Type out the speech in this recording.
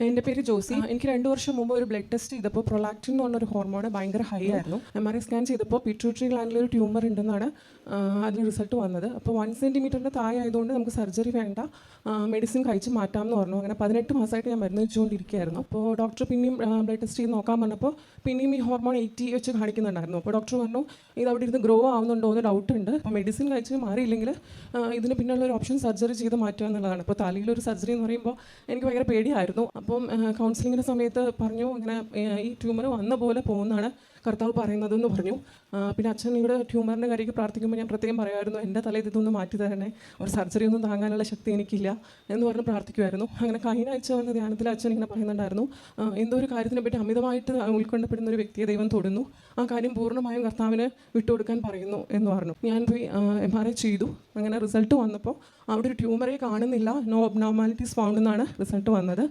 എൻ്റെ പേര് ജോസി. എനിക്ക് 2 വർഷം മുമ്പ് ഒരു ബ്ലഡ് ടെസ്റ്റ് ചെയ്തപ്പോൾ പ്രൊലാക്റ്റിൻ എന്ന് പറഞ്ഞൊരു ഹോർമോൺ ഭയങ്കര ഹൈ ആയിരുന്നു. MRI സ്കാൻ ചെയ്തപ്പോൾ പിറ്റ്യൂട്ടറി ഗ്ലാൻഡിൽ ഒരു ട്യൂമർ ഉണ്ടെന്നാണ് അതിന് റിസൾട്ട് വന്നത്. അപ്പോൾ 1 സെൻറ്റിമീറ്ററിൻ്റെ താഴെ ആയതുകൊണ്ട് നമുക്ക് സർജറി വേണ്ട, മെഡിസിൻ കഴിച്ച് മാറ്റാമെന്ന് പറഞ്ഞു. അങ്ങനെ 18 മാസമായിട്ട് ഞാൻ മരുന്ന് വെച്ചുകൊണ്ടിരിക്കുകയായിരുന്നു. അപ്പോൾ ഡോക്ടർ പിന്നെയും ബ്ലഡ് ടെസ്റ്റ് ചെയ്ത് നോക്കാൻ പറഞ്ഞപ്പോൾ പിന്നെയും ഈ ഹോർമോൺ 80 വെച്ച് കാണിക്കുന്നുണ്ടായിരുന്നു. അപ്പോൾ ഡോക്ടർ പറഞ്ഞു ഇത് അവിടെ ഇരുന്ന് ഗ്രോ ആവുന്നുണ്ടോ എന്ന് ഡൗട്ട് ഉണ്ട്, അപ്പോൾ മെഡിസിൻ കഴിച്ച് മാറിയില്ലെങ്കിൽ ഇതിന് പിന്നെയുള്ള ഒരു ഓപ്ഷൻ സർജറി ചെയ്ത് മാറ്റുക എന്നുള്ളതാണ്. അപ്പോൾ തലയിലൊരു സർജറി എന്ന് പറയുമ്പോൾ എനിക്ക് ഭയങ്കര പേടിയായിരുന്നു. അപ്പം കൗൺസിലിങ്ങിൻ്റെ സമയത്ത് പറഞ്ഞു ഇങ്ങനെ ഈ ട്യൂമർ വന്ന പോലെ പോകുന്നതാണ് കർത്താവ് പറയുന്നതെന്ന് പറഞ്ഞു. പിന്നെ അച്ഛൻ ഇവിടെ ട്യൂമറിൻ്റെ കാര്യമൊക്കെ പ്രാർത്ഥിക്കുമ്പോൾ ഞാൻ പ്രത്യേകം പറയുമായിരുന്നു എൻ്റെ തലയിൽ ഇതൊന്ന് മാറ്റി തരണേ, ഒരു സർജറി ഒന്നും താങ്ങാനുള്ള ശക്തി എനിക്കില്ല എന്ന് പറഞ്ഞ് പ്രാർത്ഥിക്കുമായിരുന്നു. അങ്ങനെ കഴിഞ്ഞ ആഴ്ച വന്ന ധ്യാനത്തിൽ അച്ഛൻ ഇങ്ങനെ പറയുന്നുണ്ടായിരുന്നു, എന്തോ ഒരു കാര്യത്തിനെ പറ്റി അമിതമായിട്ട് ഉൾക്കൊണ്ടപ്പെടുന്ന ഒരു വ്യക്തിയെ ദൈവം തൊടുന്നു, ആ കാര്യം പൂർണ്ണമായും കർത്താവിന് വിട്ടുകൊടുക്കാൻ പറയുന്നു എന്ന് പറഞ്ഞു. ഞാൻ പോയി MRI ചെയ്തു. അങ്ങനെ റിസൾട്ട് വന്നപ്പോൾ അവിടെ ഒരു ട്യൂമറെ കാണുന്നില്ല, നോ അബ്നോർമാലിറ്റീസ് ഫൗണ്ട് എന്നാണ് റിസൾട്ട് വന്നത്.